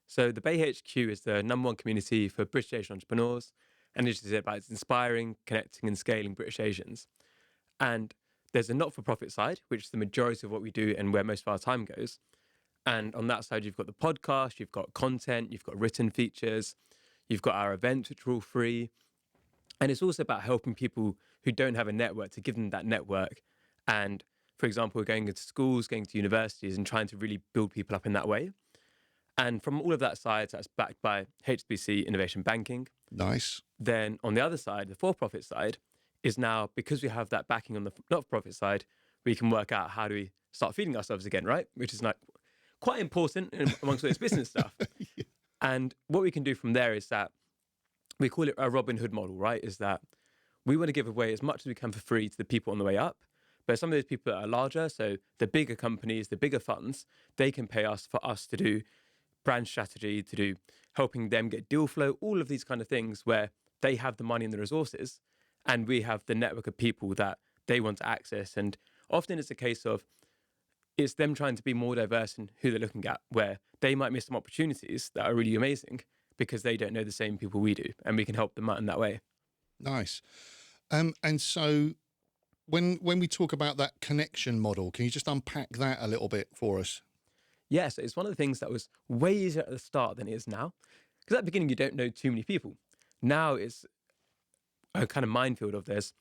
So the BAE HQ is the number one community for British Asian entrepreneurs, and it is about inspiring, connecting and scaling British Asians. And there's a not-for-profit side, which is the majority of what we do and where most of our time goes. And on that side, you've got the podcast, you've got content, you've got written features, you've got our events, which are all free. And it's also about helping people who don't have a network to give them that network. And for example, we're going into schools, going to universities and trying to really build people up in that way. And from all of that side, that's backed by HSBC Innovation Banking. Nice. Then on the other side, the for-profit side, is now because we have that backing on the not-for-profit side, we can work out how do we start feeding ourselves again, right? Which is like quite important amongst all this business stuff. Yeah. And what we can do from there is that we call it a Robin Hood model, right? Is that we want to give away as much as we can for free to the people on the way up. But some of those people that are larger, so the bigger companies, the bigger funds, they can pay us for us to do brand strategy, to do helping them get deal flow, all of these kind of things where they have the money and the resources and we have the network of people that they want to access. And often it's a case of it's them trying to be more diverse in who they're looking at, where they might miss some opportunities that are really amazing because they don't know the same people we do, and we can help them out in that way. Nice. And so when we talk about that connection model, can you just unpack that a little bit for us? Yes, it's one of the things that was way easier at the start than it is now. Because at the beginning, you don't know too many people. Now it's a kind of minefield of this.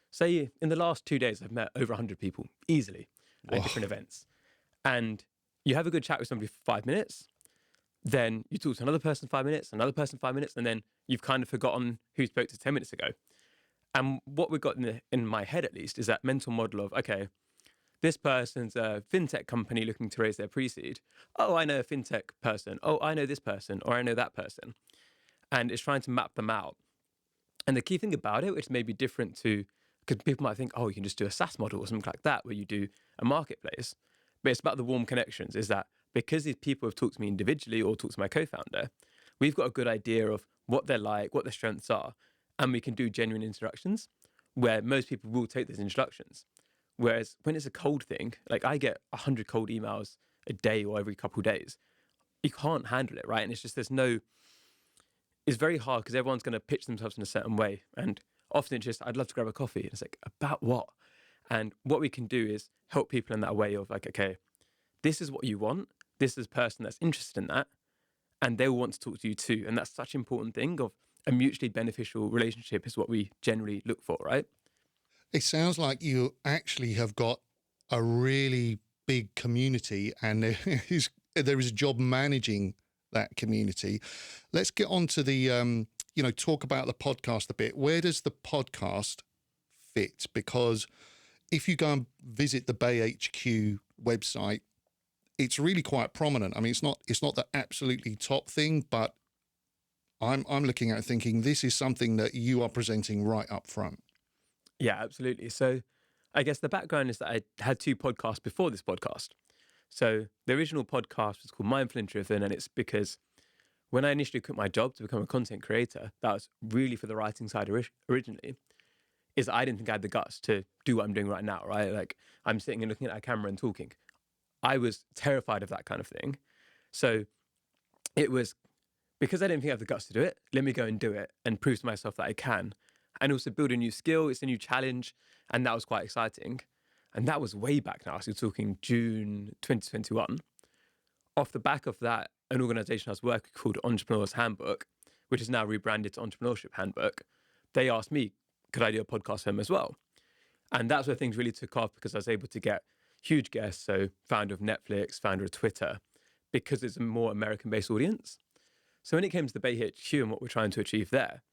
Say in the last 2 days, I've met over 100 people easily at different events. And you have a good chat with somebody for 5 minutes. Then you talk to another person 5 minutes, another person 5 minutes, and then you've kind of forgotten who spoke to 10 minutes ago. And what we've got in my head, at least, is that mental model of, okay, this person's a fintech company looking to raise their pre-seed. Oh, I know a fintech person. Oh, I know this person, or I know that person. And it's trying to map them out. And the key thing about it, which may be different to, because people might think, oh, you can just do a SaaS model or something like that, where you do a marketplace. But it's about the warm connections, is that because these people have talked to me individually or talked to my co-founder, we've got a good idea of what they're like, what their strengths are, and we can do genuine introductions where most people will take those introductions. Whereas when it's a cold thing, like I get 100 cold emails a day or every couple of days, you can't handle it, right? And it's just, it's very hard because everyone's going to pitch themselves in a certain way. And often it's just, I'd love to grab a coffee. And it's like, about what? And what we can do is help people in that way of like, okay, this is what you want. This is a person that's interested in that. And they will want to talk to you too. And that's such an important thing of a mutually beneficial relationship is what we generally look for, right? It sounds like you actually have got a really big community and there is a job managing that community. Let's get on to the, talk about the podcast a bit. Where does the podcast fit? Because if you go and visit the BAE HQ website, it's really quite prominent. I mean, it's not the absolutely top thing, but I'm looking at it thinking this is something that you are presenting right up front. Yeah, absolutely. So I guess the background is that I had 2 podcasts before this podcast. So the original podcast was called Mindful and Driven, and it's because when I initially quit my job to become a content creator, that was really for the writing side originally, is I didn't think I had the guts to do what I'm doing right now, right? Like I'm sitting and looking at a camera and talking. I was terrified of that kind of thing. So it was because I didn't think I had the guts to do it, let me go and do it and prove to myself that I can. And also build a new skill, it's a new challenge. And that was quite exciting. And that was way back now. So we're talking June 2021. Off the back of that, an organization I was working called Entrepreneur's Handbook, which is now rebranded to Entrepreneurship Handbook, they asked me, could I do a podcast for them as well? And that's where things really took off because I was able to get huge guests. So founder of Netflix, founder of Twitter, because it's a more American-based audience. So when it came to the BAE HQ and what we're trying to achieve there,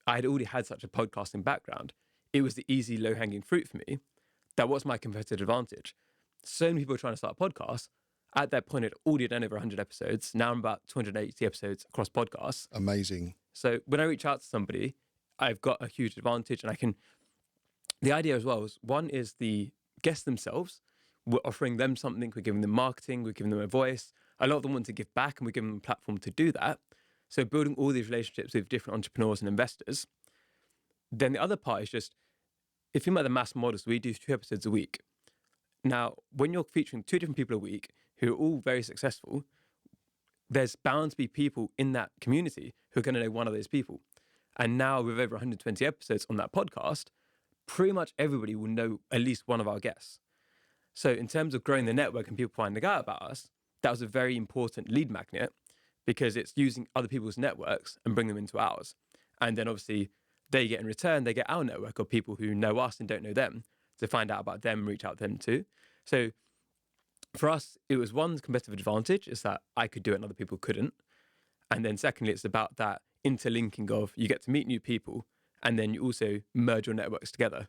I had already had such a podcasting background. It was the easy, low-hanging fruit for me. That was my competitive advantage. So many people were trying to start a podcast. At that point, I'd already done over 100 episodes. Now I'm about 280 episodes across podcasts. Amazing. So when I reach out to somebody, I've got a huge advantage. And the idea as well is, one is the guests themselves. We're offering them something. We're giving them marketing. We're giving them a voice. A lot of them want to give back, and we're giving them a platform to do that. So building all these relationships with different entrepreneurs and investors. Then the other part is just, if you think about the mass models, we do 2 episodes a week. Now, when you're featuring 2 different people a week who are all very successful, there's bound to be people in that community who are going to know one of those people. And now with over 120 episodes on that podcast, pretty much everybody will know at least one of our guests. So in terms of growing the network and people finding out about us, that was a very important lead magnet because it's using other people's networks and bring them into ours. And then obviously they get in return, they get our network of people who know us and don't know them to find out about them, reach out to them too. So for us, it was one competitive advantage is that I could do it and other people couldn't. And then secondly, it's about that interlinking of you get to meet new people and then you also merge your networks together.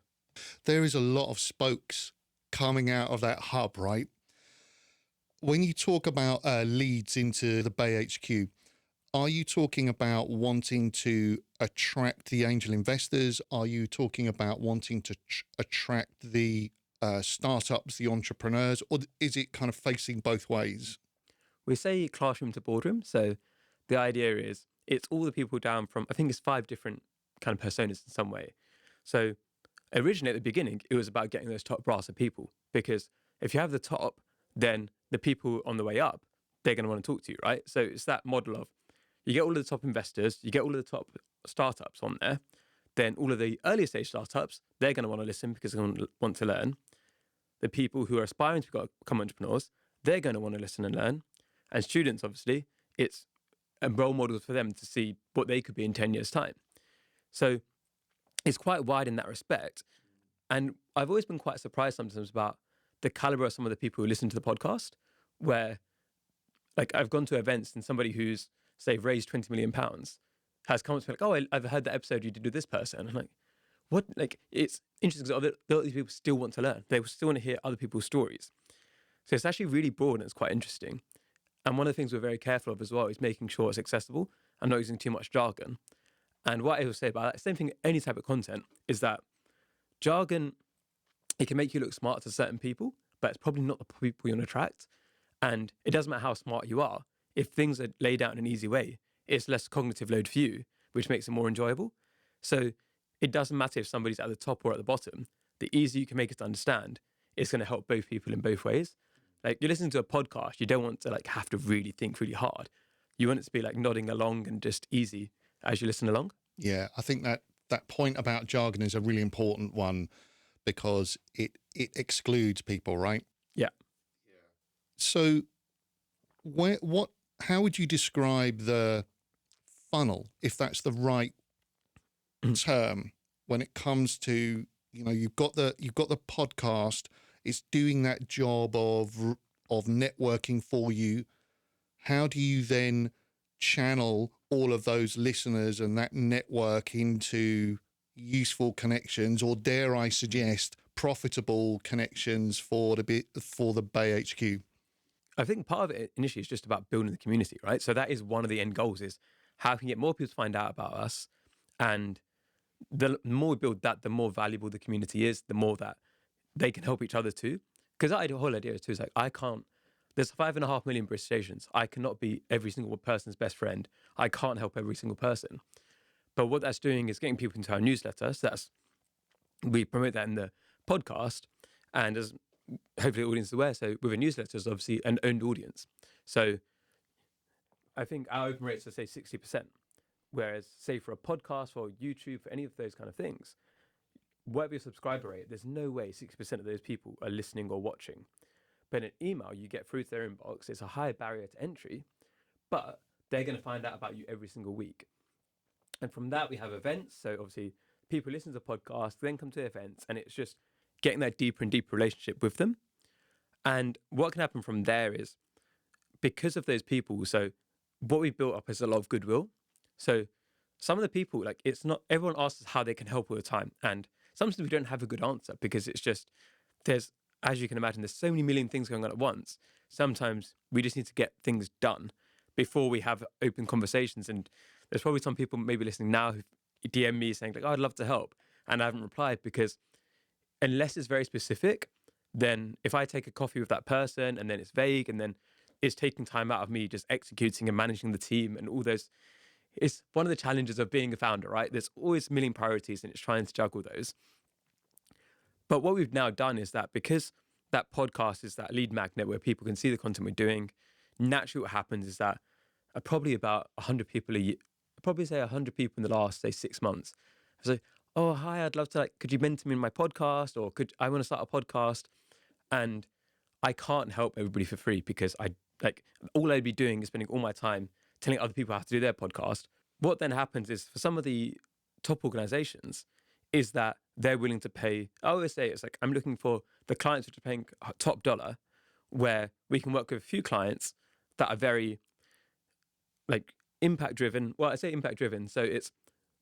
There is a lot of spokes coming out of that hub, right? When you talk about leads into the BAE HQ, are you talking about wanting to attract the angel investors? Are you talking about wanting to attract the startups, the entrepreneurs, or is it kind of facing both ways? We say classroom to boardroom. So the idea is it's all the people down from, I think it's 5 different kind of personas in some way. So originally at the beginning, it was about getting those top brass of people, because if you have the top, then the people on the way up, they're going to want to talk to you, right? So it's that model of you get all of the top investors, you get all of the top startups on there, then all of the earlier stage startups, they're going to want to listen because they want to learn. The people who are aspiring to become entrepreneurs, they're going to want to listen and learn. And students, obviously, it's a role model for them to see what they could be in 10 years' time. So it's quite wide in that respect. And I've always been quite surprised sometimes about the caliber of some of the people who listen to the podcast, where like I've gone to events and somebody who's, say, raised £20 million has come up to me like, oh, I've heard that episode you did with this person. And I'm like, what? Like, it's interesting because these people still want to learn. They still want to hear other people's stories. So it's actually really broad and it's quite interesting. And one of the things we're very careful of as well is making sure it's accessible and not using too much jargon. And what I will say about that, same thing, any type of content, is that jargon, it can make you look smart to certain people, but it's probably not the people you want to attract. And it doesn't matter how smart you are. If things are laid out in an easy way, it's less cognitive load for you, which makes it more enjoyable. So it doesn't matter if somebody's at the top or at the bottom. The easier you can make it to understand, it's going to help both people in both ways. Like, you're listening to a podcast, you don't want to like have to really think really hard. You want it to be like nodding along and just easy as you listen along. Yeah, I think that point about jargon is a really important one because it excludes people, right? Yeah. So how would you describe the funnel, if that's the right term, when it comes to, you've got the podcast, it's doing that job of networking for you. How do you then channel all of those listeners and that network into useful connections, or dare I suggest profitable connections for the BAE HQ? I think part of it initially is just about building the community, right? So that is one of the end goals, is how can we get more people to find out about us. And the more we build that, the more valuable the community is, the more that they can help each other too. Because the whole idea too is like, there's 5.5 million British stations. I cannot be every single person's best friend. I can't help every single person. But what that's doing is getting people into our newsletter. So we promote that in the podcast. And as hopefully the audience is aware, so with a newsletter is obviously an owned audience. So I think our open rates are, say, 60%. Whereas, say, for a podcast or YouTube, for any of those kind of things, whatever your subscriber rate, there's no way 60% of those people are listening or watching. But in email, you get through to their inbox. It's a higher barrier to entry, but they're going to find out about you every single week. And from that, we have events. So obviously, people listen to the podcast, then come to events, and it's just getting that deeper and deeper relationship with them. And what can happen from there is, because of those people, so what we've built up is a lot of goodwill. So some of the people, like, it's not, everyone asks us how they can help all the time. And sometimes we don't have a good answer because it's just, as you can imagine, there's so many million things going on at once. Sometimes we just need to get things done before we have open conversations. And there's probably some people maybe listening now who DM me saying like, oh, I'd love to help. And I haven't replied because unless it's very specific, then if I take a coffee with that person and then it's vague and then it's taking time out of me just executing and managing the team and all those, it's one of the challenges of being a founder, right? There's always a million priorities and it's trying to juggle those. But what we've now done is that because that podcast is that lead magnet where people can see the content we're doing, naturally what happens is that probably about 100 people a year, probably say 100 people in the last, say, 6 months. So, oh, hi, I'd love to, like, could you mentor me in my podcast? Or I want to start a podcast? And I can't help everybody for free because all I'd be doing is spending all my time telling other people how to do their podcast. What then happens is for some of the top organizations is that they're willing to pay. I always say it's like, I'm looking for the clients which are paying top dollar, where we can work with a few clients that are very like impact driven. Well, I say impact driven. So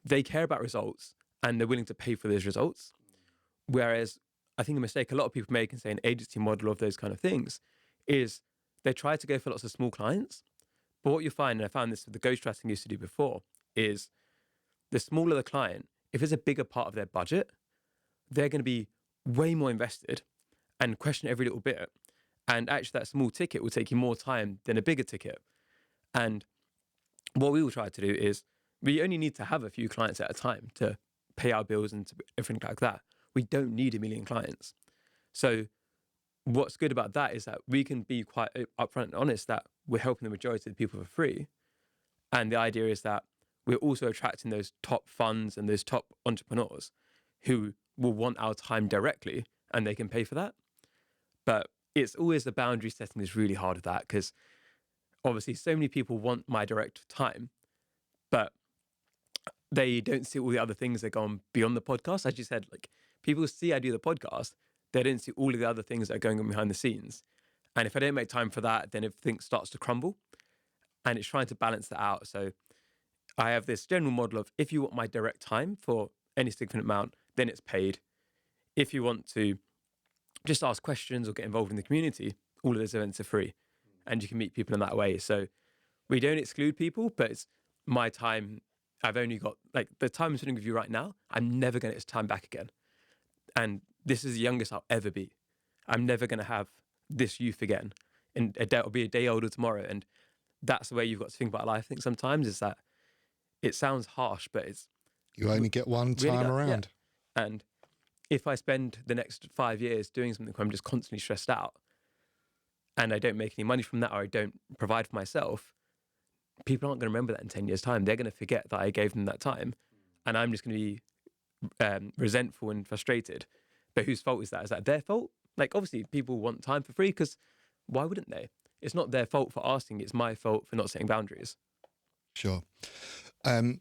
they care about results and they're willing to pay for those results. Whereas I think a mistake a lot of people make in, say, an agency model of those kind of things is they try to go for lots of small clients. But what you find, and I found this with the ghostwriting I used to do before, is the smaller the client, if it's a bigger part of their budget, they're going to be way more invested and question every little bit. And actually that small ticket will take you more time than a bigger ticket. And what we will try to do is we only need to have a few clients at a time to pay our bills and to everything like that. We don't need 1 million clients. So what's good about that is that we can be quite upfront and honest that we're helping the majority of the people for free. And the idea is that we're also attracting those top funds and those top entrepreneurs who will want our time directly and they can pay for that. But it's always the boundary setting is really hard with that because obviously so many people want my direct time, but they don't see all the other things that go on beyond the podcast. As you said, like people see I do the podcast, they don't see all of the other things that are going on behind the scenes. And if I don't make time for that, then everything starts to crumble. And it's trying to balance that out. So I have this general model of if you want my direct time for any significant amount, then it's paid. If you want to just ask questions or get involved in the community, all of those events are free. And you can meet people in that way. So we don't exclude people, but it's my time. I've only got, like, the time I'm sitting with you right now, I'm never going to get this time back again. And this is the youngest I'll ever be. I'm never going to have this youth again. And I'll be a day older tomorrow. And that's the way you've got to think about life. I think sometimes is that it sounds harsh, but it's... You only get one time around. Yeah. And if I spend the next 5 years doing something where I'm just constantly stressed out and I don't make any money from that or I don't provide for myself, people aren't going to remember that in 10 years' time. They're going to forget that I gave them that time. And I'm just going to be resentful and frustrated. But whose fault is that? Is that their fault? Like, obviously, people want time for free because why wouldn't they? It's not their fault for asking. It's my fault for not setting boundaries. Sure. I've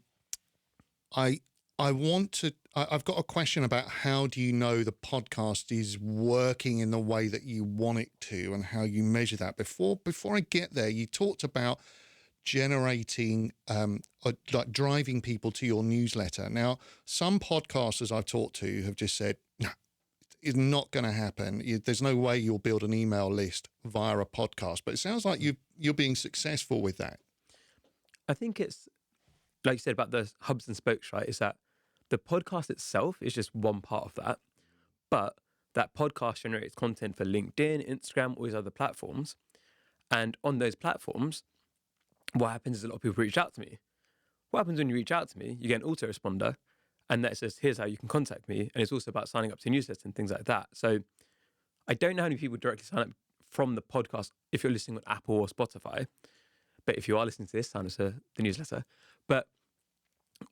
got a question about how do you know the podcast is working in the way that you want it to and how you measure that. Before I get there, you talked about generating, like driving people to your newsletter. Now, some podcasters I've talked to have just said, no, it's not going to happen. There's no way you'll build an email list via a podcast. But it sounds like you're being successful with that. I think it's, like you said about the hubs and spokes, right? Is that the podcast itself is just one part of that. But that podcast generates content for LinkedIn, Instagram, all these other platforms. And on those platforms, what happens is a lot of people reach out to me. What happens when you reach out to me? You get an autoresponder, and that says, here's how you can contact me. And it's also about signing up to newsletters and things like that. So I don't know how many people directly sign up from the podcast if you're listening on Apple or Spotify. But if you are listening to this, sign up to the newsletter. But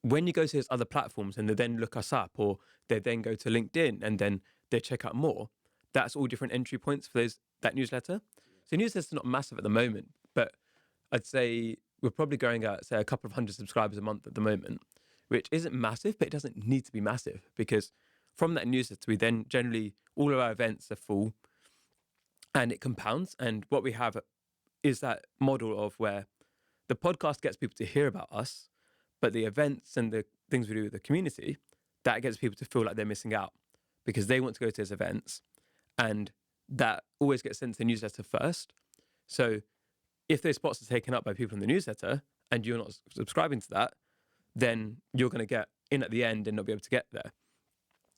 when you go to those other platforms and they then look us up or they then go to LinkedIn and then they check out more, that's all different entry points for that newsletter. So newsletter's not massive at the moment, but I'd say we're probably growing at, say, a couple of hundred subscribers a month at the moment, which isn't massive, but it doesn't need to be massive because from that newsletter, we then generally, all of our events are full and it compounds. And what we have is that model of where the podcast gets people to hear about us, but the events and the things we do with the community, that gets people to feel like they're missing out because they want to go to those events and that always gets sent to the newsletter first. So if those spots are taken up by people in the newsletter and you're not subscribing to that, then you're going to get in at the end and not be able to get there.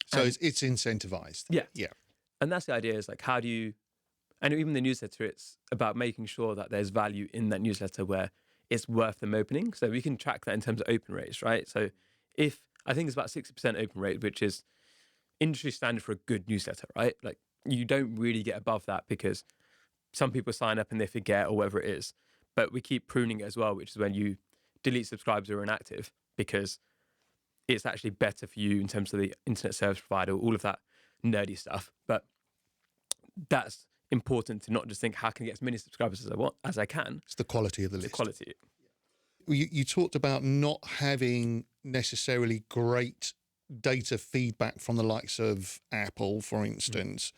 So it's incentivized. Yeah. Yeah. And that's the idea is like, how do you, and even the newsletter, it's about making sure that there's value in that newsletter where it's worth them opening. So we can track that in terms of open rates, right? So I think it's about 60% open rate, which is industry standard for a good newsletter, right? Like you don't really get above that because some people sign up and they forget or whatever it is. But we keep pruning it as well, which is when you delete subscribers who are inactive, because it's actually better for you in terms of the internet service provider, all of that nerdy stuff. But that's important to not just think, how can I get as many subscribers as I can? It's the quality of the list. The quality. You talked about not having necessarily great data feedback from the likes of Apple, for instance.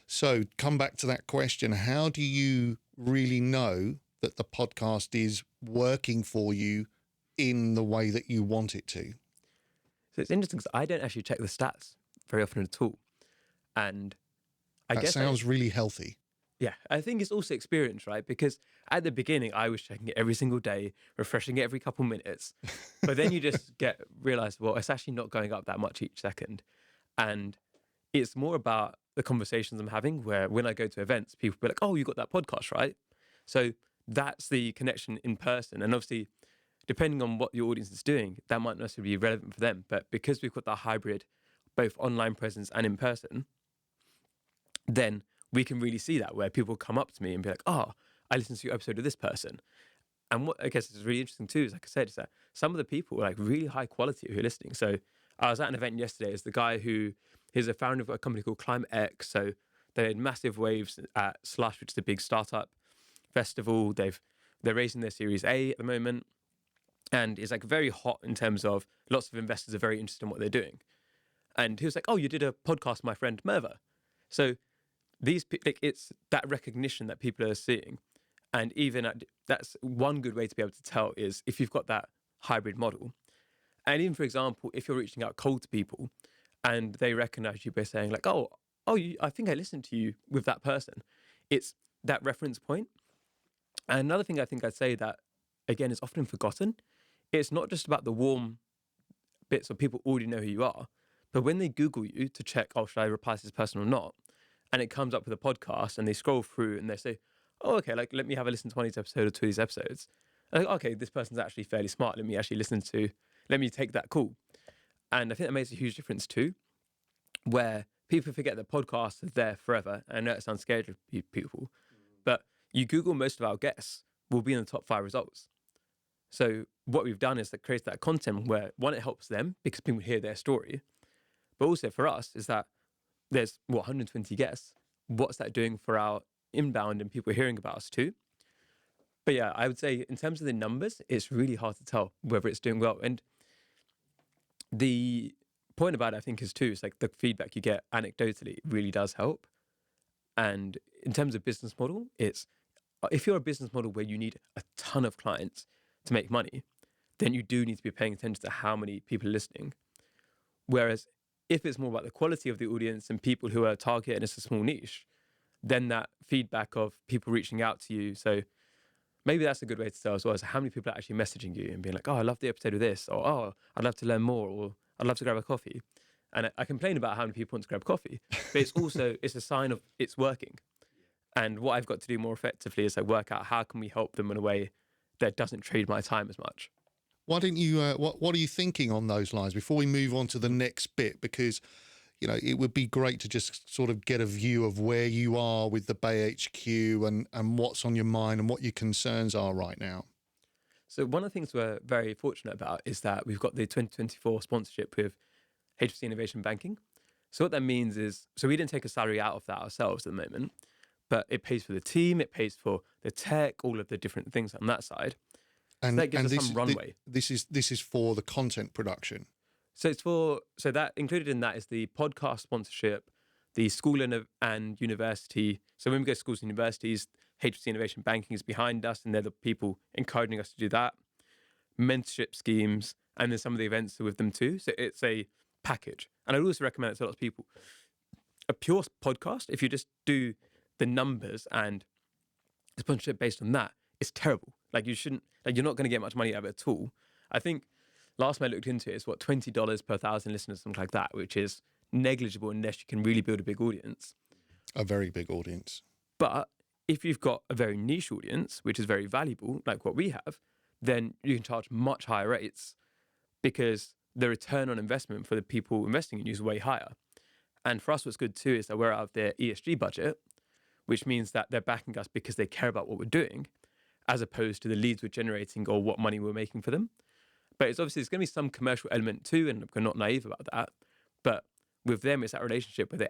So come back to that question. How do you really know that the podcast is working for you in the way that you want it to? So it's interesting because I don't actually check the stats very often at all. And I That guess sounds really healthy. yeah, I think it's also experience, right? Because at the beginning, I was checking it every single day, refreshing it every couple minutes. But then you just realize, well, it's actually not going up that much each second. And it's more about the conversations I'm having, where when I go to events, people be like, oh, you got that podcast, right? So that's the connection in person. And obviously, depending on what your audience is doing, that might not necessarily be relevant for them. But because we've got that hybrid, both online presence and in person, then we can really see that, where people come up to me and be like, oh, I listened to your episode of this person. And what I guess is really interesting too is, like I said, is that some of the people are like really high quality who are listening. So I was at an event yesterday. It's the guy who is a founder of a company called Climate X. So they had massive waves at Slush, which is a big startup festival. They're raising their Series A at the moment. And it's like very hot in terms of lots of investors are very interested in what they're doing. And he was like, oh, you did a podcast, my friend Merva. So it's that recognition that people are seeing. And even that's one good way to be able to tell is if you've got that hybrid model. And even, for example, if you're reaching out cold to people and they recognize you by saying like, I think I listened to you with that person. It's that reference point. And another thing I think I'd say that, again, is often forgotten. It's not just about the warm bits of people already know who you are, but when they Google you to check, oh, should I reply to this person or not? And it comes up with a podcast and they scroll through and they say, oh, okay, like, let me have a listen to one of these episodes or two of these episodes. And okay, this person's actually fairly smart. Let me take that call. And I think that makes a huge difference too, where people forget that podcasts are there forever. And I know it sounds scary to people, but you Google most of our guests will be in the top 5 results. So what we've done is that create that content where, one, it helps them because people hear their story, but also for us is that there's 120 guests. What's that doing for our inbound and people hearing about us too? But yeah, I would say in terms of the numbers, it's really hard to tell whether it's doing well. And the point about it, I think, is too, is like the feedback you get anecdotally really does help. And in terms of business model, it's if you're a business model where you need a ton of clients to make money, then you do need to be paying attention to how many people are listening. Whereas if it's more about the quality of the audience and people who are targeted and it's a small niche, then that feedback of people reaching out to you. So maybe that's a good way to tell as well, is how many people are actually messaging you and being like, oh, I love the episode of this, or oh, I'd love to learn more, or I'd love to grab a coffee. And I complain about how many people want to grab coffee, but it's a sign of it's working. And what I've got to do more effectively is like work out how can we help them in a way that doesn't trade my time as much. Why don't you, what are you thinking on those lines before we move on to the next bit? Because, you know, it would be great to just sort of get a view of where you are with the BAE HQ and what's on your mind and what your concerns are right now. So one of the things we're very fortunate about is that we've got the 2024 sponsorship with HSBC Innovation Banking. So what that means is, so we didn't take a salary out of that ourselves at the moment, but it pays for the team, it pays for the tech, all of the different things on that side. And so that gives us some runway. This is for the content production. So so that included in that is the podcast sponsorship, the school and university. So when we go to schools and universities, HSBC Innovation Banking is behind us, and they're the people encouraging us to do that. Mentorship schemes, and then some of the events are with them too. So it's a package. And I'd also recommend it to lots of people. A pure podcast, if you just do the numbers and the sponsorship based on that, it's terrible. Like you're not going to get much money out of it at all. I think last time I looked into it, it's $20 per 1,000 listeners, something like that, which is negligible unless you can really build a big audience. A very big audience. But if you've got a very niche audience, which is very valuable, like what we have, then you can charge much higher rates because the return on investment for the people investing in you is way higher. And for us, what's good too is that we're out of their ESG budget, which means that they're backing us because they care about what we're doing. as opposed to the leads we're generating or what money we're making for them. But it's obviously, there's going to be some commercial element too, and we're not naive about that. But with them, it's that relationship where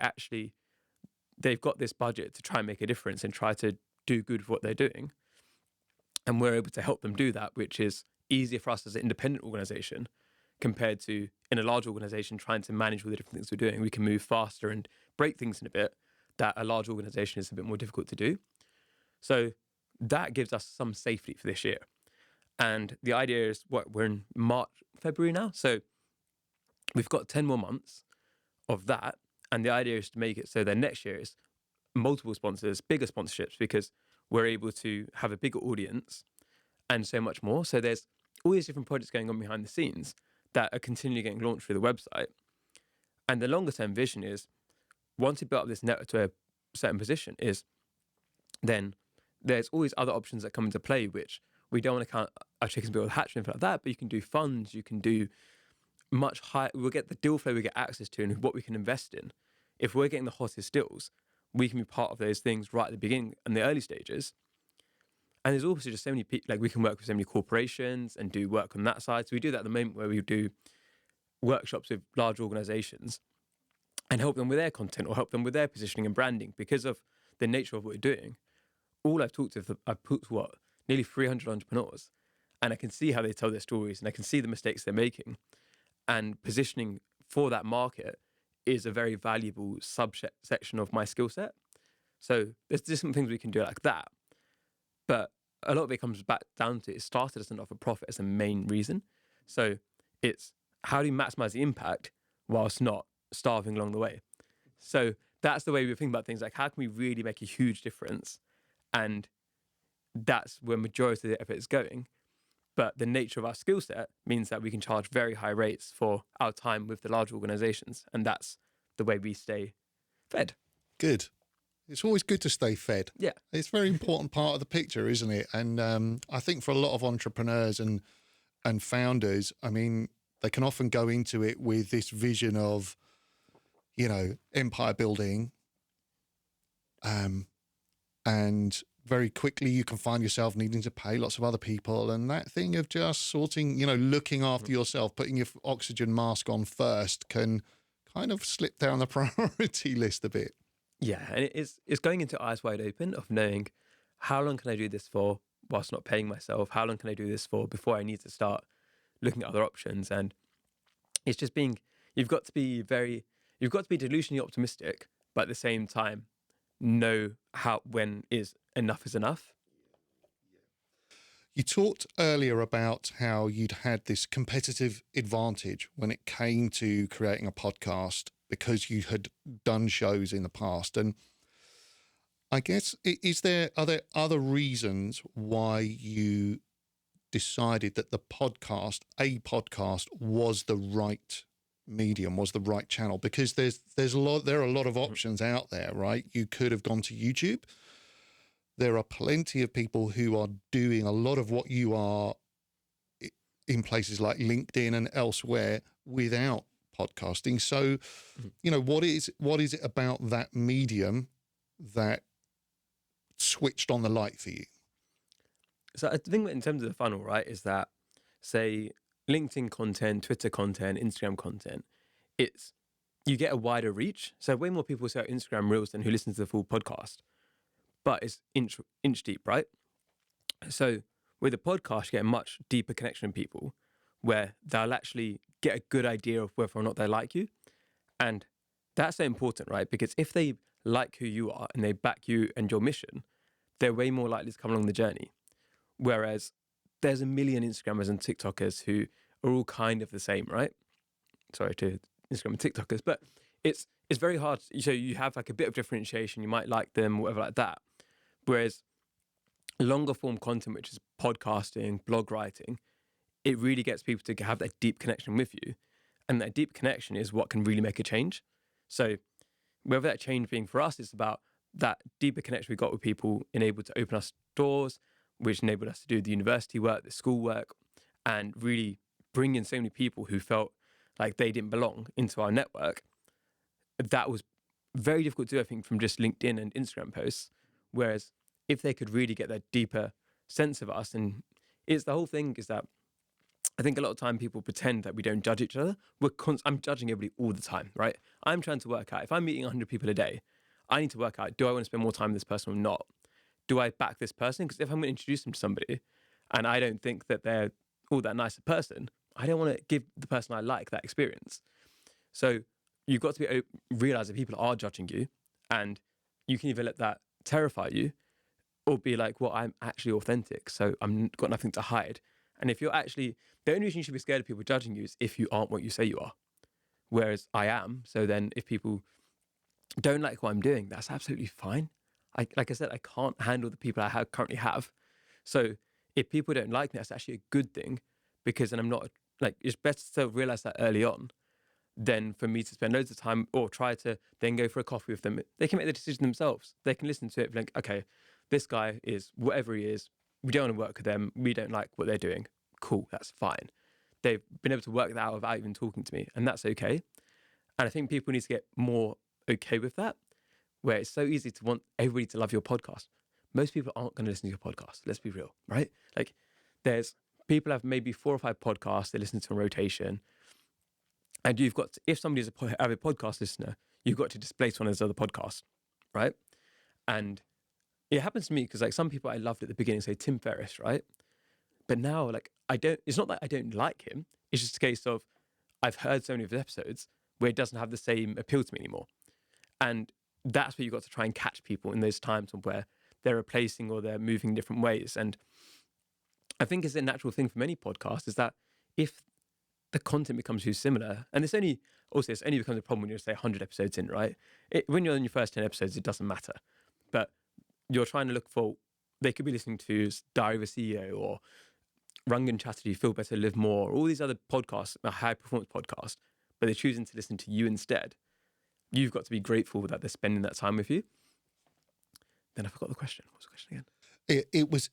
they've got this budget to try and make a difference and try to do good with what they're doing. And we're able to help them do that, which is easier for us as an independent organization compared to in a large organization trying to manage all the different things we're doing. We can move faster and break things in a bit that a large organization is a bit more difficult to do. So that gives us some safety for this year. And the idea is, we're in February now. So we've got 10 more months of that. And the idea is to make it so that next year is multiple sponsors, bigger sponsorships, because we're able to have a bigger audience and so much more. So there's all these different projects going on behind the scenes that are continually getting launched through the website. And the longer term vision is, once we build up this network to a certain position, is then there's always other options that come into play, which we don't want to count our chickens before the hatch or anything like that, but you can do funds, you can do much higher, we'll get the deal flow we get access to and what we can invest in. If we're getting the hottest deals, we can be part of those things right at the beginning and the early stages. And there's also just so many people, like we can work with so many corporations and do work on that side. So we do that at the moment where we do workshops with large organizations and help them with their content or help them with their positioning and branding because of the nature of what we're doing. I've talked to nearly 300 entrepreneurs, and I can see how they tell their stories and I can see the mistakes they're making. And positioning for that market is a very valuable subsection of my skill set. So there's different things we can do like that. But a lot of it comes back down to, it started as a not-for-profit as a main reason. So it's how do you maximize the impact whilst not starving along the way? So that's the way we think about things, like how can we really make a huge difference? And that's where majority of the effort is going. But the nature of our skill set means that we can charge very high rates for our time with the large organizations. And that's the way we stay fed. Good. It's always good to stay fed. Yeah. It's a very important part of the picture, isn't it? And I think for a lot of entrepreneurs and founders, I mean, they can often go into it with this vision of, empire building. And very quickly you can find yourself needing to pay lots of other people, and that thing of just sorting, looking after yourself, putting your oxygen mask on first can kind of slip down the priority list a bit. Yeah, and it's going into eyes wide open of knowing how long can I do this for whilst not paying myself? How long can I do this for before I need to start looking at other options? And it's just you've got to be delusionally optimistic, but at the same time, know when enough is enough. You talked earlier about how you'd had this competitive advantage when it came to creating a podcast because you had done shows in the past. And I guess, are there other reasons why you decided that a podcast was the right medium, was the right channel? There are a lot of options out there, right? You could have gone to YouTube. There are plenty of people who are doing a lot of what you are in places like LinkedIn and elsewhere without podcasting. So, what is it about that medium that switched on the light for you? So I think in terms of the funnel, right, is that, say, LinkedIn content, Twitter content, Instagram content, you get a wider reach. So way more people see our Instagram Reels than who listen to the full podcast. But it's inch deep, right? So with a podcast, you get a much deeper connection with people where they'll actually get a good idea of whether or not they like you. And that's so important, right? Because if they like who you are and they back you and your mission, they're way more likely to come along the journey. Whereas there's a million Instagrammers and TikTokers who are all kind of the same, right? Sorry to Instagram and TikTokers, but it's very hard. So you have like a bit of differentiation. You might like them, whatever like that. Whereas longer form content, which is podcasting, blog writing, it really gets people to have that deep connection with you. And that deep connection is what can really make a change. So whether that change being for us is about that deeper connection we got with people enabled to open us doors, which enabled us to do the university work, the school work, and really bring in so many people who felt like they didn't belong into our network. That was very difficult to do, I think, from just LinkedIn and Instagram posts. Whereas if they could really get that deeper sense of us. And it's the whole thing is that I think a lot of time people pretend that we don't judge each other. I'm judging everybody all the time, right? I'm trying to work out, if I'm meeting 100 people a day, I need to work out, do I want to spend more time with this person or not? Do I back this person? Because if I'm going to introduce them to somebody and I don't think that they're all that nice a person, I don't want to give the person I like that experience. So you've got to realize that people are judging you, and you can either let that terrify you or be like, well, I'm actually authentic, so I've got nothing to hide. And if you're actually, the only reason you should be scared of people judging you is if you aren't what you say you are. Whereas I am. So then if people don't like what I'm doing, that's absolutely fine. Like I said, I can't handle the people I currently have. So if people don't like me, that's actually a good thing, because then I'm not, like, it's better to realize that early on than for me to spend loads of time or try to then go for a coffee with them. They can make the decision themselves. They can listen to it and think, okay, this guy is whatever he is. We don't want to work with them. We don't like what they're doing. Cool, that's fine. They've been able to work that out without even talking to me, and that's okay. And I think people need to get more okay with that, where it's so easy to want everybody to love your podcast. Most people aren't going to listen to your podcast. Let's be real, right? Like, there's people have maybe 4 or 5 podcasts they listen to on rotation. And you've got to, if somebody's an avid podcast listener, you've got to displace one of those other podcasts, right? And it happens to me because, like, some people I loved at the beginning, say Tim Ferriss, right? But now, like, it's not that I don't like him. It's just a case of I've heard so many of his episodes where it doesn't have the same appeal to me anymore. And that's where you've got to try and catch people in those times where they're replacing or they're moving different ways. And I think it's a natural thing for many podcasts is that if the content becomes too similar, and it's only becomes a problem when you're, say, 100 episodes in, right? When you're in your first 10 episodes, it doesn't matter. But you're trying to look for, they could be listening to Diary of a CEO or Rangan Chatterjee, Feel Better, Live More, all these other podcasts, high performance podcasts, but they're choosing to listen to you instead. You've got to be grateful that they're spending that time with you. Then I forgot the question. What was the question again? It was,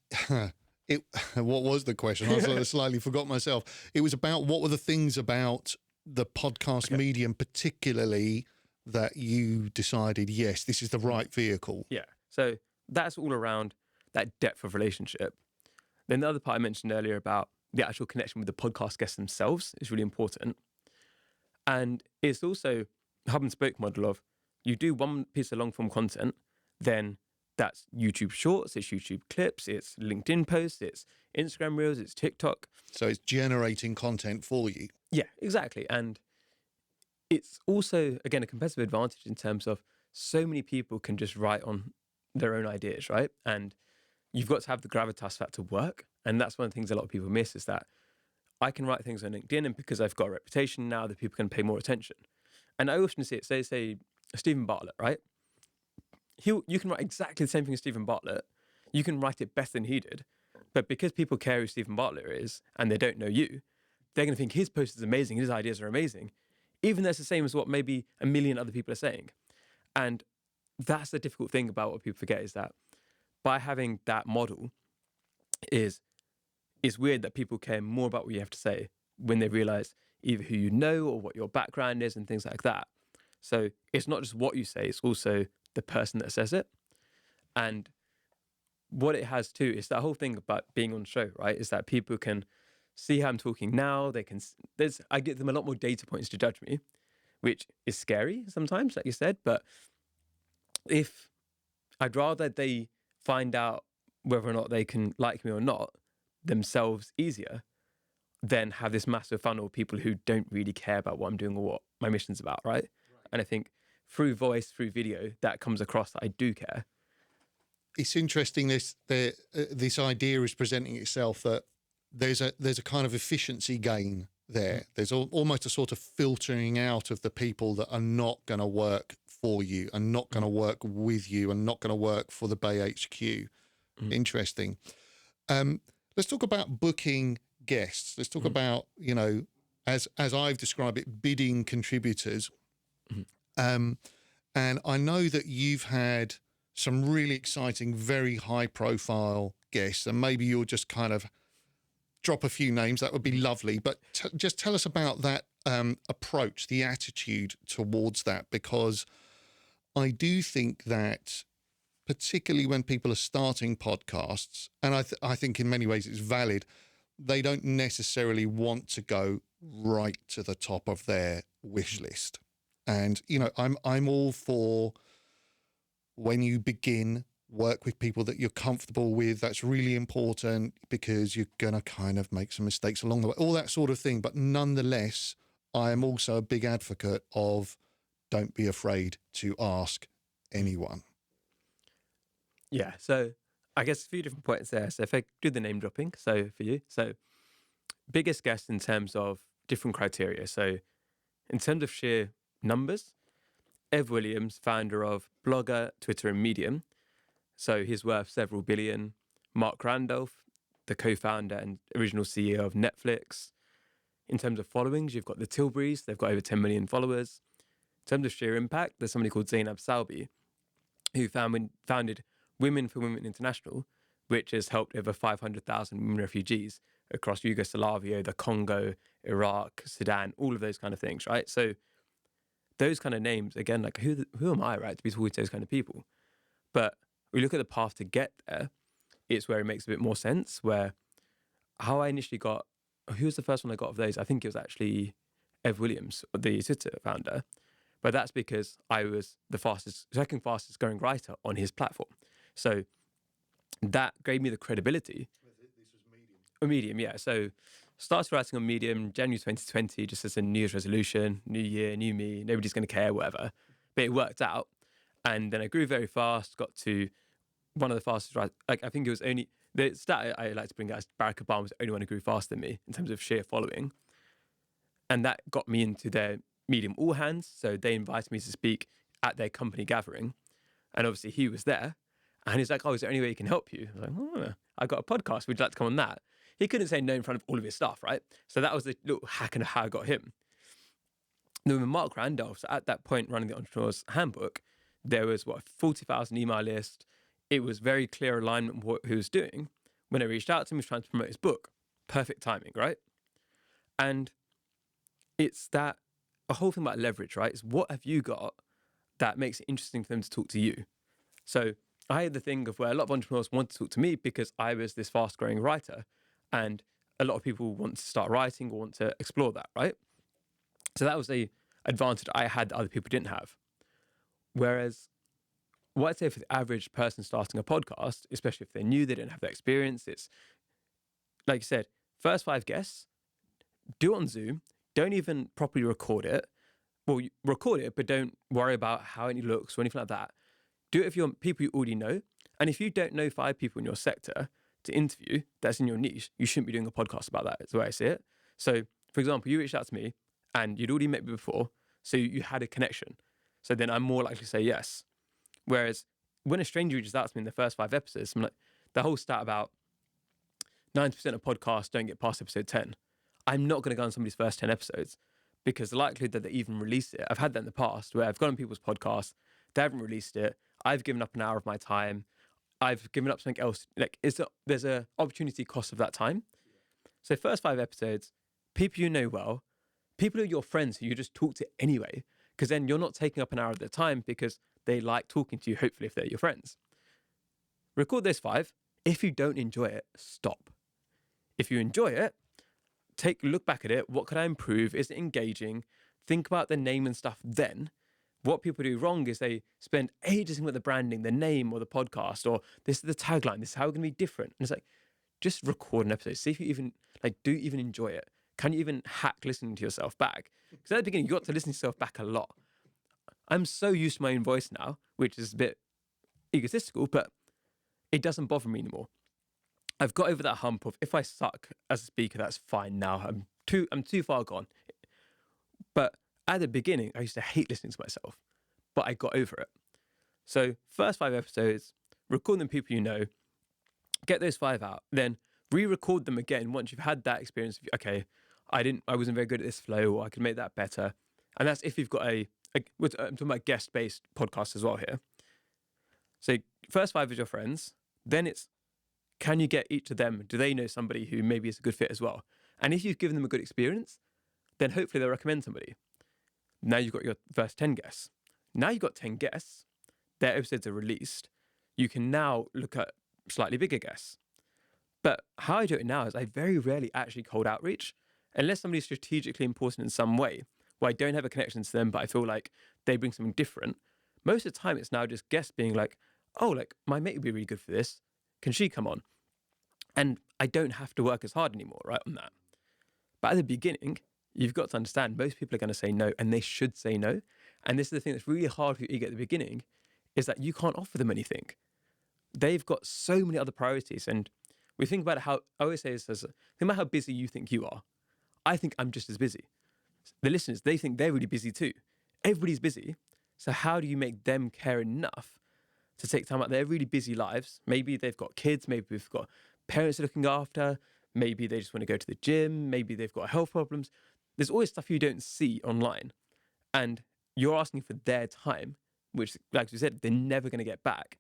what was the question? I slightly forgot myself. It was about what were the things about the podcast medium particularly that you decided, yes, this is the right vehicle. Yeah. So that's all around that depth of relationship. Then the other part I mentioned earlier about the actual connection with the podcast guests themselves is really important. And it's also hub and spoke model of you do one piece of long form content, then that's YouTube shorts, it's YouTube clips, it's LinkedIn posts, it's Instagram reels, it's TikTok. So it's generating content for you. Yeah, exactly. And it's also, again, a competitive advantage in terms of so many people can just write on their own ideas, right? And you've got to have the gravitas for that to work. And that's one of the things a lot of people miss is that I can write things on LinkedIn, and because I've got a reputation now, that people can pay more attention. And I often see it, say Stephen Bartlett, right? You can write exactly the same thing as Stephen Bartlett. You can write it better than he did. But because people care who Stephen Bartlett is and they don't know you, they're going to think his post is amazing, his ideas are amazing, even though it's the same as what maybe a million other people are saying. And that's the difficult thing about what people forget is that by having that model it's weird that people care more about what you have to say when they realize either who you know or what your background is and things like that. So it's not just what you say, it's also the person that says it. And what it has too is that whole thing about being on show, right? Is that people can see how I'm talking now. I give them a lot more data points to judge me, which is scary sometimes, like you said. But if I'd rather they find out whether or not they can like me or not themselves easier than have this massive funnel of people who don't really care about what I'm doing or what my mission's about, right? And I think through voice, through video, that comes across that I do care. It's interesting this idea is presenting itself that there's a kind of efficiency gain there. There's almost a sort of filtering out of the people that are not going to work for you and not going to work with you and not going to work for the BAE HQ. Interesting. Let's talk about booking guests. Let's talk about, as I've described it, bidding contributors. And I know that you've had some really exciting, very high profile guests, and maybe you'll just kind of drop a few names. That would be lovely. But just tell us about that approach, the attitude towards that, because I do think that particularly when people are starting podcasts, and I think in many ways it's valid, they don't necessarily want to go right to the top of their wish list. And, you know, I'm all for, when you begin, work with people that you're comfortable with. That's really important because you're going to kind of make some mistakes along the way, all that sort of thing. But nonetheless, I am also a big advocate of don't be afraid to ask anyone. Yeah, so I guess a few different points there. So if I do the name dropping, so for you, so biggest guest in terms of different criteria. So in terms of sheer numbers, Ev Williams, founder of Blogger, Twitter, and Medium. So he's worth several billion. Mark Randolph, the co-founder and original CEO of Netflix. In terms of followings, you've got the Tilburys. They've got over 10 million followers. In terms of sheer impact, there's somebody called Zainab Salbi, who founded Women for Women International, which has helped over 500,000 women refugees across Yugoslavia, the Congo, Iraq, Sudan, all of those kind of things, right? So those kind of names, again, like who am I, right, to be talking to those kind of people? But we look at the path to get there, it's where it makes a bit more sense, where how I initially got, who was the first one I got of those? I think it was actually Ev Williams, the Twitter founder. But that's because I was the second fastest growing writer on his platform. So that gave me the credibility. This was Medium. Medium, yeah. So started writing on Medium January 2020, just as a New Year's resolution, new year, new me, nobody's going to care, whatever. But it worked out. And then I grew very fast, got to one of the fastest, like I think it was only, the stat I like to bring out is Barack Obama was the only one who grew faster than me in terms of sheer following. And that got me into their Medium All Hands. So they invited me to speak at their company gathering. And obviously he was there. And he's like, oh, is there any way he can help you? I was like, oh, I got a podcast. Would you like to come on that? He couldn't say no in front of all of his staff, right? So that was the little hack and how I got him. Then with Mark Randolph, so at that point running the Entrepreneur's Handbook, there was, 40,000 email list. It was very clear alignment with what he was doing. When I reached out to him, he was trying to promote his book. Perfect timing, right? And it's that, a whole thing about leverage, right? Is what have you got that makes it interesting for them to talk to you? So I had the thing of where a lot of entrepreneurs want to talk to me because I was this fast growing writer, and a lot of people want to start writing or want to explore that, right? So that was a advantage I had that other people didn't have. Whereas what I'd say for the average person starting a podcast, especially if they're new, they don't have that experience, it's like you said, first 5 guests, do it on Zoom, don't even properly record it. Well, you record it, but don't worry about how it looks or anything like that. Do it if you're people you already know. And if you don't know 5 people in your sector to interview that's in your niche, you shouldn't be doing a podcast about that, is the way I see it. So, for example, you reached out to me and you'd already met me before, so you had a connection. So then I'm more likely to say yes. Whereas when a stranger reaches out to me in the first 5 episodes, I'm like, the whole stat about 90% of podcasts don't get past episode 10. I'm not going to go on somebody's first 10 episodes because the likelihood that they even release it, I've had that in the past where I've gone on people's podcasts, they haven't released it, I've given up an hour of my time, I've given up something else. Like, there's a opportunity cost of that time. So first 5 episodes, people you know well, people who are your friends who you just talk to anyway, because then you're not taking up an hour of their time because they like talking to you, hopefully, if they're your friends. Record those 5. If you don't enjoy it, stop. If you enjoy it, look back at it. What could I improve? Is it engaging? Think about the name and stuff then. What people do wrong is they spend ages with the branding, the name or the podcast, or this is the tagline, this is how we're going to be different. And it's like, just record an episode. See if you even, do you even enjoy it? Can you even hack listening to yourself back? Because at the beginning, you got to listen to yourself back a lot. I'm so used to my own voice now, which is a bit egotistical, but it doesn't bother me anymore. I've got over that hump of if I suck as a speaker, that's fine now. I'm too far gone. But at the beginning, I used to hate listening to myself, but I got over it. So first 5 episodes, record them people you know, get those 5 out, then re-record them again once you've had that experience of, okay, I wasn't very good at this flow, or I could make that better. And that's if you've got I'm talking about guest-based podcasts as well here. So first 5 is your friends, then it's, can you get each of them, do they know somebody who maybe is a good fit as well? And if you've given them a good experience, then hopefully they'll recommend somebody. Now you've got your first 10 guests. Now you've got 10 guests, their episodes are released. you can now look at slightly bigger guests. But how I do it now is I very rarely actually cold outreach, unless somebody's strategically important in some way, where I don't have a connection to them, but I feel like they bring something different. Most of the time, it's now just guests being like, oh, like my mate would be really good for this. Can she come on? And I don't have to work as hard anymore, right, on that. But at the beginning, you've got to understand most people are going to say no, and they should say no. And this is the thing that's really hard for you to get at the beginning, is that you can't offer them anything. They've got so many other priorities. And we think about how, I always say this as, think about how busy you think you are. I think I'm just as busy. The listeners, they think they're really busy too. Everybody's busy. So how do you make them care enough to take time out of their really busy lives? Maybe they've got kids, maybe they've got parents looking after, maybe they just want to go to the gym, maybe they've got health problems. There's always stuff you don't see online. And you're asking for their time, which, like we said, they're never going to get back.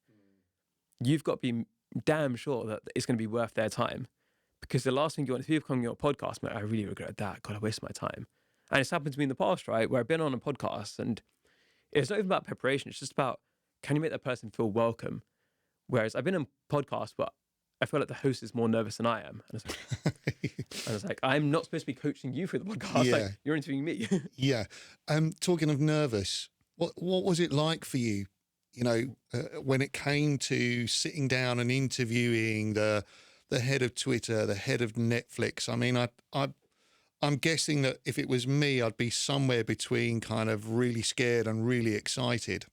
You've got to be damn sure that it's going to be worth their time. Because the last thing you want is people coming on your podcast, man, I really regret that. God, I wasted my time. And it's happened to me in the past, right? Where I've been on a podcast and it's not even about preparation. It's just about, can you make that person feel welcome? Whereas I've been on podcasts, but I feel like the host is more nervous than I am. And I was like, I'm not supposed to be coaching you through the podcast. Yeah. Like, you're interviewing me. Yeah. Talking of nervous, what was it like for you, when it came to sitting down and interviewing the head of Twitter, the head of Netflix? I mean, I'm guessing that if it was me, I'd be somewhere between kind of really scared and really excited.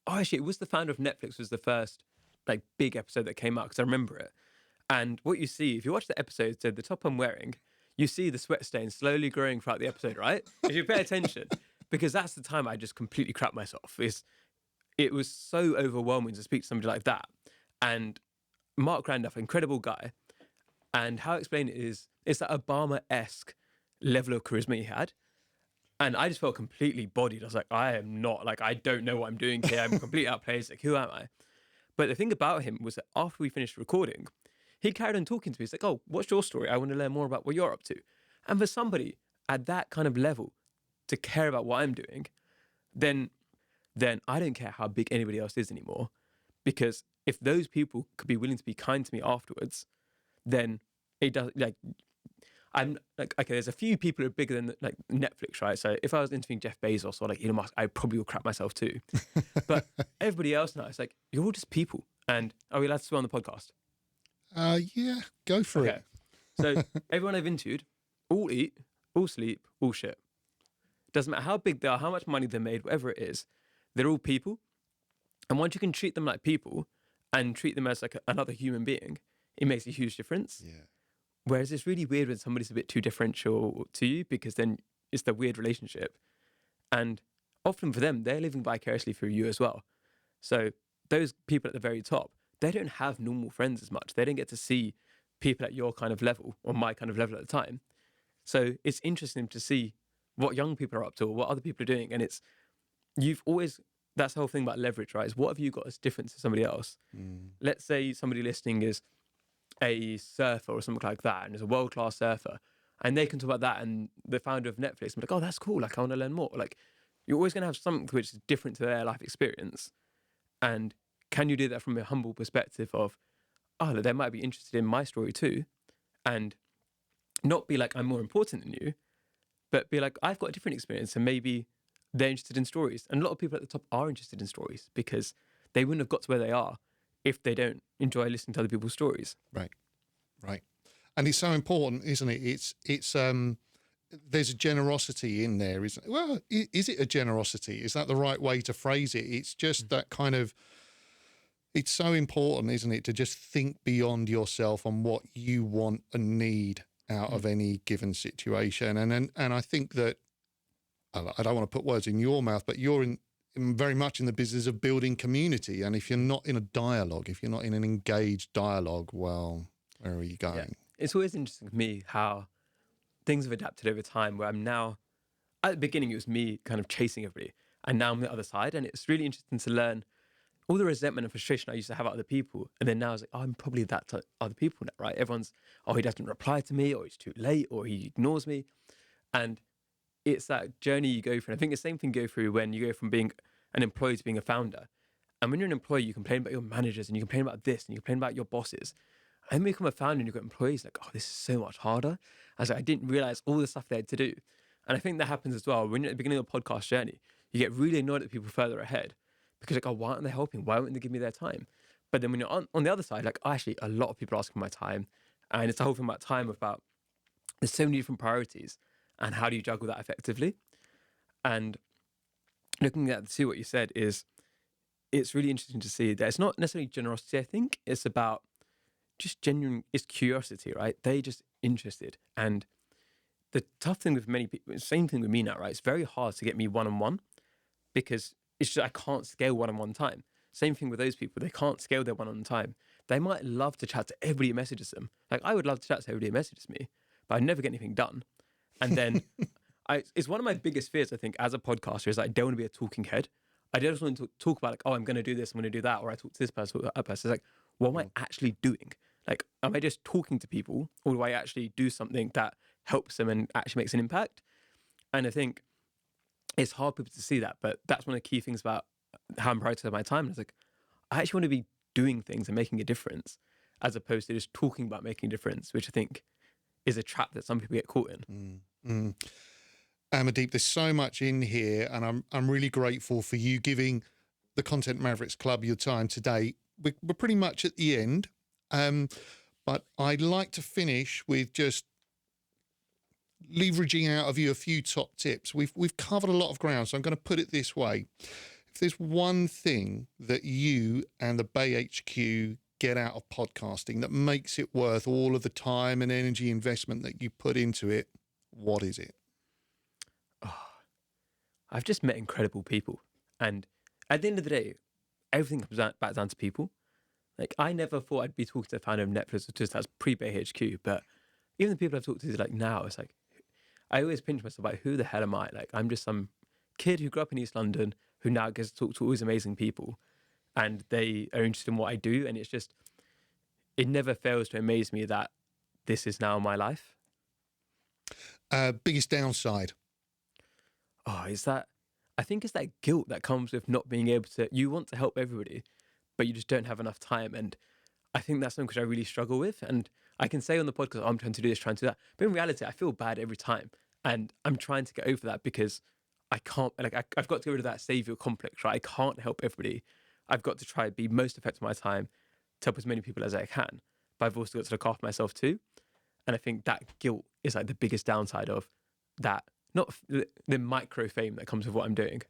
Oh, actually, it was the founder of Netflix was the first like big episode that came out, because I remember it. And what you see, if you watch the episode, so the top I'm wearing, you see the sweat stain slowly growing throughout the episode, right? If you pay attention, because that's the time I just completely crap myself. It was so overwhelming to speak to somebody like that. And Mark Randolph, incredible guy. And how I explain it is, it's that Obama-esque level of charisma he had. And I just felt completely bodied. I was like, I don't know what I'm doing here. I'm completely out of place. Like, who am I? But the thing about him was that after we finished recording, he carried on talking to me. He's like, oh, what's your story? I want to learn more about what you're up to. And for somebody at that kind of level to care about what I'm doing, then I don't care how big anybody else is anymore. Because if those people could be willing to be kind to me afterwards, then it does, like, I'm like, okay, there's a few people who are bigger than like Netflix, right? So if I was interviewing Jeff Bezos or like Elon Musk, I probably would crap myself too. But everybody else now, it's like, you're all just people. And are we allowed to swear on the podcast? Yeah, go for it. So everyone I've interviewed, all eat, all sleep, all shit. Doesn't matter how big they are, how much money they made, whatever it is, they're all people. And once you can treat them like people and treat them as like another human being, it makes a huge difference. Yeah. Whereas it's really weird when somebody's a bit too differential to you, because then it's the weird relationship. And often for them, they're living vicariously through you as well. So those people at the very top, they don't have normal friends as much. They don't get to see people at your kind of level or my kind of level at the time. So it's interesting to see what young people are up to or what other people are doing. And that's the whole thing about leverage, right? Is what have you got as different to somebody else? Let's say somebody listening is a surfer or something like that, and is a world-class surfer, and they can talk about that, and the founder of Netflix and be like, oh, that's cool, like I want to learn more. Like, you're always going to have something which is different to their life experience. And can you do that from a humble perspective of, oh, they might be interested in my story too, and not be like, I'm more important than you, but be like, I've got a different experience, and maybe they're interested in stories. And a lot of people at the top are interested in stories, because they wouldn't have got to where they are if they don't enjoy listening to other people's stories. Right. And it's so important, isn't it? It's there's a generosity in there, isn't it? Well, is it a generosity? Is that the right way to phrase it? It's just that kind of, it's so important, isn't it, to just think beyond yourself on what you want and need out of any given situation. And I think that, I don't want to put words in your mouth, but you're in very much in the business of building community. And if you're not in a dialogue, if you're not in an engaged dialogue, well, where are you going? Yeah. It's always interesting to me how things have adapted over time, where I'm now, at the beginning, it was me kind of chasing everybody, and now I'm the other side. And it's really interesting to learn all the resentment and frustration I used to have at other people. And then now it's like, oh, I'm probably that to other people now, right? Everyone's, oh, he doesn't reply to me, or he's too late, or he ignores me. And it's that journey you go through. And I think the same thing you go through when you go from being an employee to being a founder. And when you're an employee, you complain about your managers and you complain about this and you complain about your bosses. And when you become a founder and you've got employees, like, oh, this is so much harder. I was like, I didn't realize all the stuff they had to do. And I think that happens as well. When you're at the beginning of a podcast journey, you get really annoyed at people further ahead because like, oh, why aren't they helping? Why won't they give me their time? But then when you're on the other side, like actually a lot of people ask for my time. And it's the whole thing about time about there's so many different priorities and how do you juggle that effectively? And looking at see what you said is it's really interesting to see that it's not necessarily generosity, I think. It's about just genuine, it's curiosity, right? They just interested. And the tough thing with many people, same thing with me now, right? It's very hard to get me one-on-one because it's just, I can't scale one-on-one time. Same thing with those people. They can't scale their one-on-one time. They might love to chat to everybody who messages them. Like I would love to chat to everybody who messages me, but I never get anything done. And then it's one of my biggest fears, I think, as a podcaster is that I don't want to be a talking head. I just want to talk about like, oh, I'm going to do this, I'm going to do that. Or I talk to this person, or that person. It's like, what am I actually doing? Like, am I just talking to people or do I actually do something that helps them and actually makes an impact? And I think it's hard for people to see that, but that's one of the key things about how I'm prioritizing my time. It's like, I actually want to be doing things and making a difference as opposed to just talking about making a difference, which I think is a trap that some people get caught in. Amardeep, there's so much in here, and I'm really grateful for you giving the Content Mavericks Club your time today. We're pretty much at the end, but I'd like to finish with just leveraging out of you a few top tips. We've covered a lot of ground, so I'm going to put it this way. If there's one thing that you and the BAE HQ get out of podcasting that makes it worth all of the time and energy investment that you put into it, what is it? I've just met incredible people. And at the end of the day, everything comes back down to people. Like, I never thought I'd be talking to the founder of Netflix, just that's pre-BAE HQ. But even the people I've talked to, like now, it's like, I always pinch myself like, who the hell am I? Like, I'm just some kid who grew up in East London who now gets to talk to all these amazing people. And they are interested in what I do. And it's just, it never fails to amaze me that this is now my life. Biggest downside? Oh, I think it's that guilt that comes with not being able to, you want to help everybody, but you just don't have enough time. And I think that's something which I really struggle with. And I can say on the podcast, oh, I'm trying to do this, trying to do that. But in reality, I feel bad every time. And I'm trying to get over that because I can't, like, I've got to get rid of that savior complex, right? I can't help everybody. I've got to try to be most effective with my time to help as many people as I can. But I've also got to look after myself too. And I think that guilt is like the biggest downside of that, not the micro fame that comes with what I'm doing.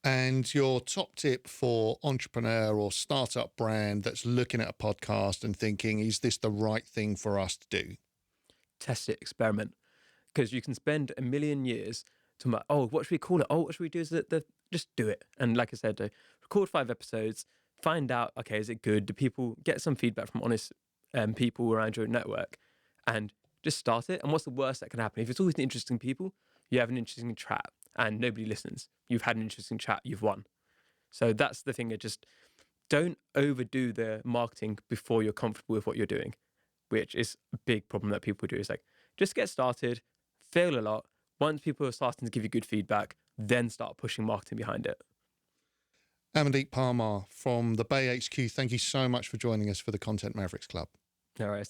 And your top tip for entrepreneur or startup brand that's looking at a podcast and thinking, is this the right thing for us to do? Test it, experiment. Because you can spend a million years talking about, oh, what should we call it? Oh, what should we do? Just do it. And like I said, record 5 episodes, find out, okay, is it good? Do people get some feedback from honest people around your network? And just start it. And what's the worst that can happen? If it's always interesting people, you have an interesting chat and nobody listens. You've had an interesting chat, you've won. So that's the thing. Just don't overdo the marketing before you're comfortable with what you're doing, which is a big problem that people do. Is like, just get started, fail a lot. Once people are starting to give you good feedback, then start pushing marketing behind it. Amardeep Parmar from the BAE HQ, thank you so much for joining us for the Content Mavericks Club. All right.